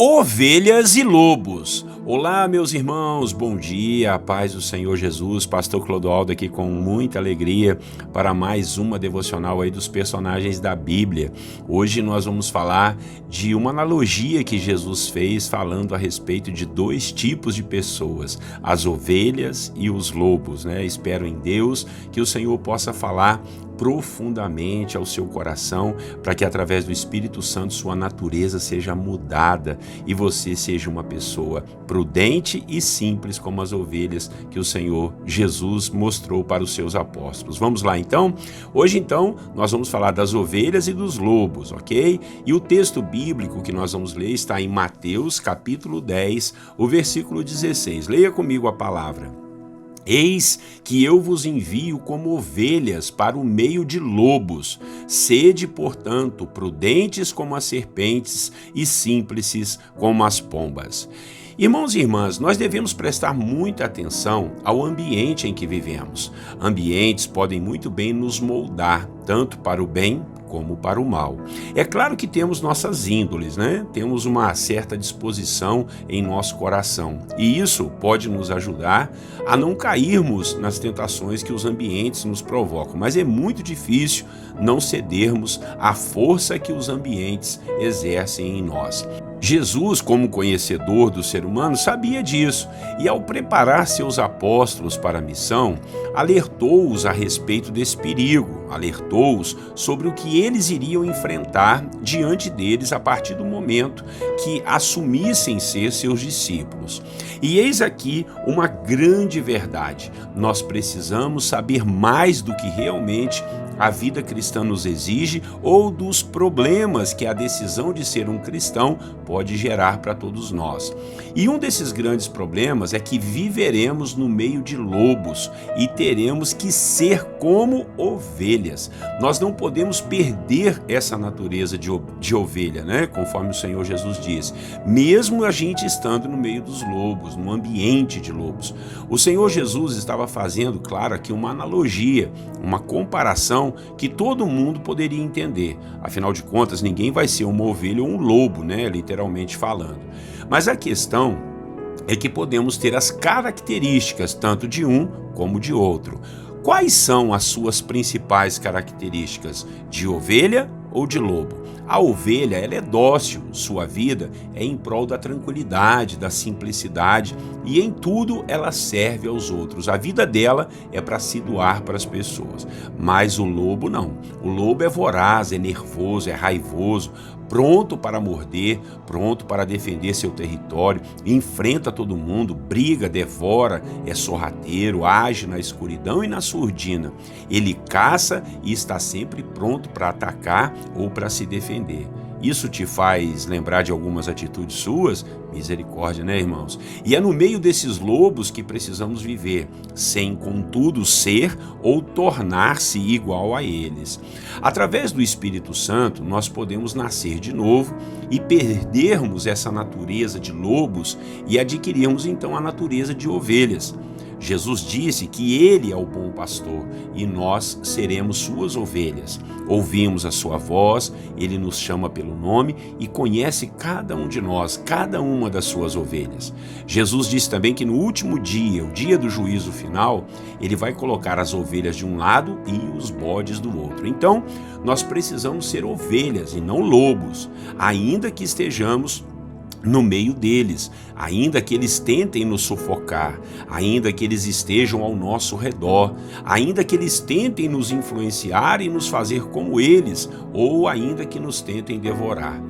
Ovelhas e lobos. Olá, meus irmãos, bom dia, a paz do Senhor Jesus. Pastor Clodoaldo aqui com muita alegria para mais uma devocional aí dos personagens da Bíblia. Hoje nós vamos falar de uma analogia que Jesus fez falando a respeito de dois tipos de pessoas, as ovelhas e os lobos, né? Espero em Deus que o Senhor possa falar profundamente ao seu coração, para que através do Espírito Santo sua natureza seja mudada e você seja uma pessoa prudente e simples como as ovelhas que o Senhor Jesus mostrou para os seus apóstolos. Vamos lá então? Hoje então nós vamos falar das ovelhas e dos lobos, ok? E o texto bíblico que nós vamos ler está em Mateus capítulo 10, o versículo 16. Leia comigo a palavra. Eis que eu vos envio como ovelhas para o meio de lobos. Sede, portanto, prudentes como as serpentes e simples como as pombas. Irmãos e irmãs, nós devemos prestar muita atenção ao ambiente em que vivemos. Ambientes podem muito bem nos moldar, tanto para o bem como para o mal. É claro que temos nossas índoles, né? Temos uma certa disposição em nosso coração. E isso pode nos ajudar a não cairmos nas tentações que os ambientes nos provocam. Mas é muito difícil não cedermos à força que os ambientes exercem em nós. Jesus, como conhecedor do ser humano, sabia disso e, ao preparar seus apóstolos para a missão, alertou-os a respeito desse perigo, alertou-os sobre o que eles iriam enfrentar diante deles a partir do momento que assumissem ser seus discípulos. E eis aqui uma grande verdade: nós precisamos saber mais do que realmente a vida cristã nos exige ou dos problemas que a decisão de ser um cristão pode gerar para todos nós. E um desses grandes problemas é que viveremos no meio de lobos e teremos que ser como ovelhas. Nós não podemos perder essa natureza de ovelha, né? Conforme o Senhor Jesus diz, mesmo a gente estando no meio dos lobos, no ambiente de lobos. O Senhor Jesus estava fazendo, claro, aqui uma analogia, uma comparação que todo mundo poderia entender. Afinal de contas, ninguém vai ser uma ovelha ou um lobo, né? Literalmente falando. Mas a questão é que podemos ter as características tanto de um como de outro. Quais são as suas principais características de ovelha ou de lobo? A ovelha, ela é dócil, sua vida é em prol da tranquilidade, da simplicidade e em tudo ela serve aos outros. A vida dela é para se doar para as pessoas. Mas o lobo não. O lobo é voraz, é nervoso, é raivoso, pronto para morder, pronto para defender seu território, enfrenta todo mundo, briga, devora, é sorrateiro, age na escuridão e na surdina. Ele caça e está sempre pronto para atacar ou para se defender. Isso te faz lembrar de algumas atitudes suas? Misericórdia, né, irmãos? E é no meio desses lobos que precisamos viver, sem, contudo, ser ou tornar-se igual a eles. Através do Espírito Santo, nós podemos nascer de novo e perdermos essa natureza de lobos e adquirirmos, então, a natureza de ovelhas. Jesus disse que Ele é o bom pastor e nós seremos suas ovelhas. Ouvimos a sua voz, Ele nos chama pelo nome e conhece cada um de nós, cada uma das suas ovelhas. Jesus disse também que no último dia, o dia do juízo final, Ele vai colocar as ovelhas de um lado e os bodes do outro. Então, nós precisamos ser ovelhas e não lobos, ainda que estejamos no meio deles, ainda que eles tentem nos sufocar, ainda que eles estejam ao nosso redor, ainda que eles tentem nos influenciar e nos fazer como eles, ou ainda que nos tentem devorar.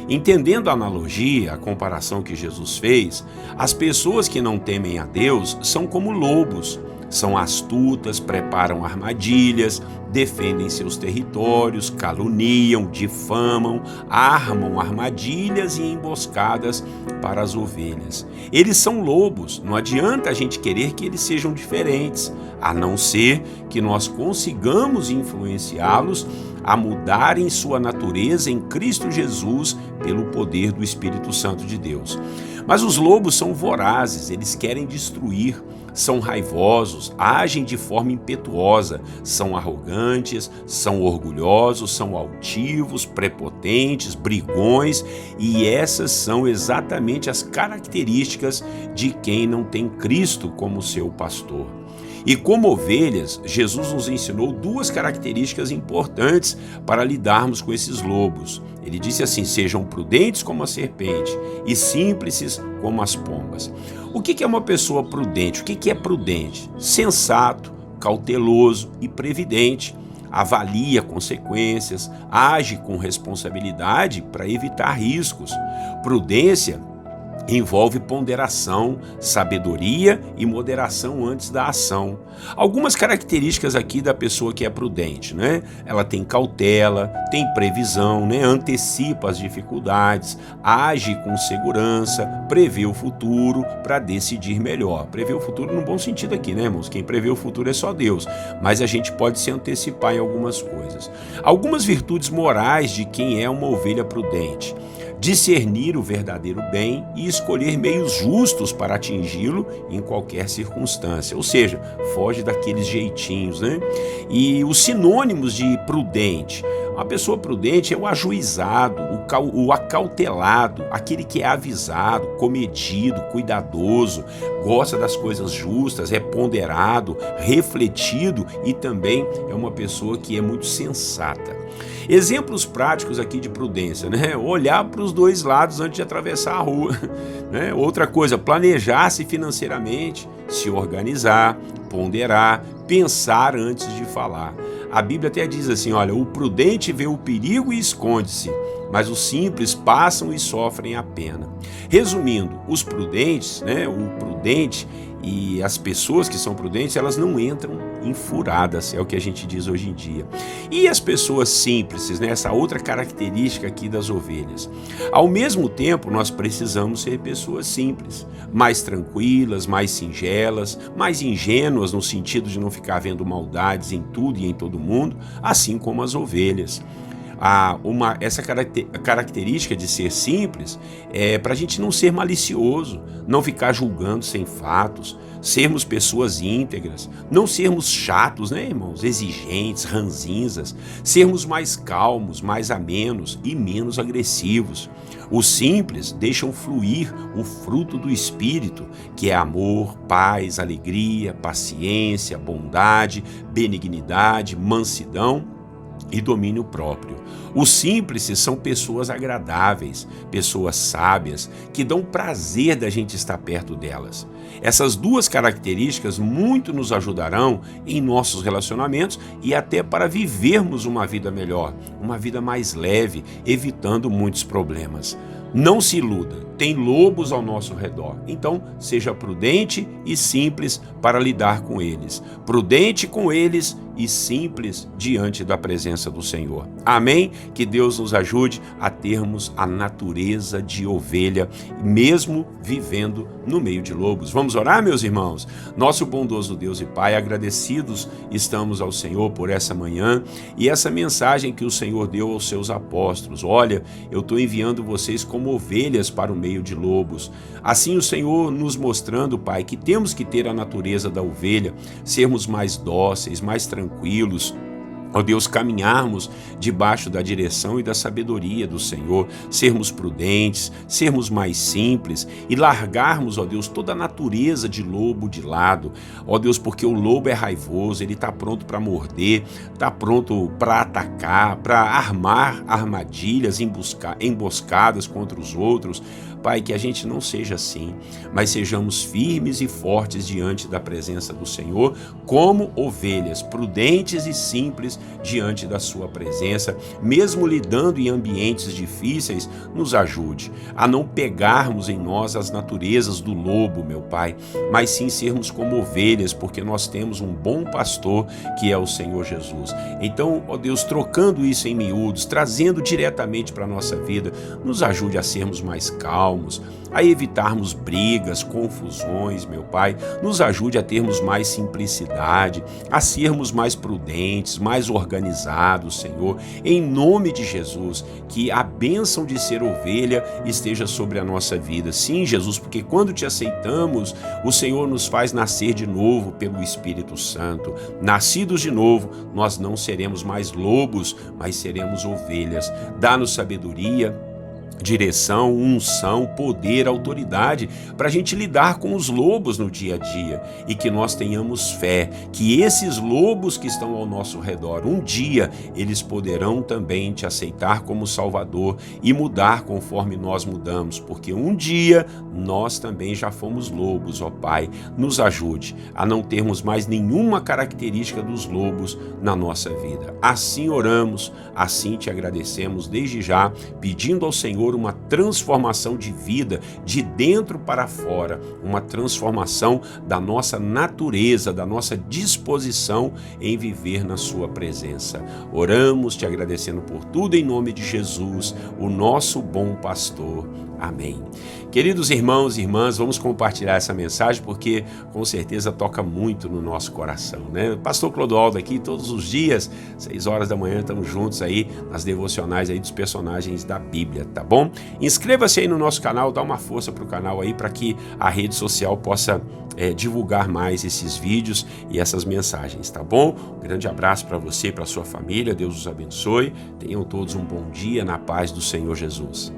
Entendendo a analogia, a comparação que Jesus fez, as pessoas que não temem a Deus são como lobos. São astutas, preparam armadilhas, defendem seus territórios, caluniam, difamam, armam armadilhas e emboscadas para as ovelhas. Eles são lobos, não adianta a gente querer que eles sejam diferentes, a não ser que nós consigamos influenciá-los a mudarem sua natureza em Cristo Jesus pelo poder do Espírito Santo de Deus. Mas os lobos são vorazes, eles querem destruir, são raivosos, agem de forma impetuosa, são arrogantes, são orgulhosos, são altivos, prepotentes, brigões, e essas são exatamente as características de quem não tem Cristo como seu pastor. E como ovelhas, Jesus nos ensinou duas características importantes para lidarmos com esses lobos. Ele disse assim: sejam prudentes como a serpente e simples como as pombas. O que é uma pessoa prudente? O que é prudente? Sensato, cauteloso e previdente. Avalia consequências, age com responsabilidade para evitar riscos. Prudência envolve ponderação, sabedoria e moderação antes da ação. Algumas características aqui da pessoa que é prudente, né? Ela tem cautela, tem previsão, né? Antecipa as dificuldades, age com segurança, prevê o futuro para decidir melhor. Prevê o futuro no bom sentido aqui, né, irmãos? Quem prevê o futuro é só Deus, mas a gente pode se antecipar em algumas coisas. Algumas virtudes morais de quem é uma ovelha prudente: discernir o verdadeiro bem e escolher meios justos para atingi-lo em qualquer circunstância. Ou seja, foge daqueles jeitinhos, né? E os sinônimos de prudente: uma pessoa prudente é o ajuizado, o acautelado, aquele que é avisado, comedido, cuidadoso, gosta das coisas justas, é ponderado, refletido e também é uma pessoa que é muito sensata. Exemplos práticos aqui de prudência, né? Olhar para os dois lados antes de atravessar a rua, né? Outra coisa, planejar-se financeiramente, se organizar, ponderar, pensar antes de falar. A Bíblia até diz assim: olha, o prudente vê o perigo e esconde-se, mas os simples passam e sofrem a pena. Resumindo, os prudentes, né? O prudente e as pessoas que são prudentes, elas não entram em furadas, é o que a gente diz hoje em dia. E as pessoas simples, né? Essa outra característica aqui das ovelhas. Ao mesmo tempo, nós precisamos ser pessoas simples, mais tranquilas, mais singelas, mais ingênuas no sentido de não ficar vendo maldades em tudo e em todo mundo, assim como as ovelhas. Essa característica de ser simples é para a gente não ser malicioso, não ficar julgando sem fatos, sermos pessoas íntegras, não sermos chatos, né, irmãos, exigentes, ranzinzas, sermos mais calmos, mais amenos e menos agressivos. Os simples deixam fluir o fruto do Espírito, que é amor, paz, alegria, paciência, bondade, benignidade, mansidão e domínio próprio. Os simples são pessoas agradáveis, pessoas sábias, que dão prazer da gente estar perto delas. Essas duas características muito nos ajudarão em nossos relacionamentos e até para vivermos uma vida melhor, uma vida mais leve, evitando muitos problemas. Não se iluda, tem lobos ao nosso redor, então seja prudente e simples para lidar com eles. Prudente com eles e simples diante da presença do Senhor. Amém? Que Deus nos ajude a termos a natureza de ovelha, mesmo vivendo no meio de lobos. Vamos orar, meus irmãos? Nosso bondoso Deus e Pai, agradecidos estamos ao Senhor por essa manhã e essa mensagem que o Senhor deu aos seus apóstolos. Olha, eu estou enviando vocês como ovelhas para o meio de lobos. Assim o Senhor nos mostrando, Pai, que temos que ter a natureza da ovelha, sermos mais dóceis, mais tranquilos, ó Deus, caminharmos debaixo da direção e da sabedoria do Senhor, sermos prudentes, sermos mais simples e largarmos, ó Deus, toda a natureza de lobo de lado, ó Deus, porque o lobo é raivoso, ele está pronto para morder, está pronto para atacar, para armar armadilhas, emboscadas contra os outros. Pai, que a gente não seja assim, mas sejamos firmes e fortes diante da presença do Senhor, como ovelhas, prudentes e simples diante da sua presença, mesmo lidando em ambientes difíceis. Nos ajude a não pegarmos em nós as naturezas do lobo, meu Pai, mas sim sermos como ovelhas, porque nós temos um bom pastor que é o Senhor Jesus. Então, ó Deus, trocando isso em miúdos, trazendo diretamente para a nossa vida, nos ajude a sermos mais calmos, acalmos, a evitarmos brigas, confusões, meu Pai. Nos ajude a termos mais simplicidade, a sermos mais prudentes, mais organizados, Senhor. Em nome de Jesus, que a bênção de ser ovelha esteja sobre a nossa vida. Sim, Jesus, porque quando te aceitamos, o Senhor nos faz nascer de novo pelo Espírito Santo. Nascidos de novo, nós não seremos mais lobos, mas seremos ovelhas. Dá-nos sabedoria, direção, unção, poder, autoridade para a gente lidar com os lobos no dia a dia e que nós tenhamos fé que esses lobos que estão ao nosso redor, um dia eles poderão também te aceitar como Salvador e mudar conforme nós mudamos, porque um dia nós também já fomos lobos, ó Pai. Nos ajude a não termos mais nenhuma característica dos lobos na nossa vida. Assim oramos, assim te agradecemos desde já, pedindo ao Senhor uma transformação de vida, de dentro para fora, uma transformação da nossa natureza, da nossa disposição em viver na sua presença. Oramos te agradecendo por tudo em nome de Jesus, o nosso bom pastor. Amém. Queridos irmãos e irmãs, vamos compartilhar essa mensagem porque com certeza toca muito no nosso coração, né? Pastor Clodoaldo aqui todos os dias, 6 horas da manhã, estamos juntos aí nas devocionais aí dos personagens da Bíblia, tá bom? Inscreva-se aí no nosso canal, dá uma força pro canal aí para que a rede social possa divulgar mais esses vídeos e essas mensagens, tá bom? Um grande abraço para você e para sua família, Deus os abençoe, tenham todos um bom dia na paz do Senhor Jesus.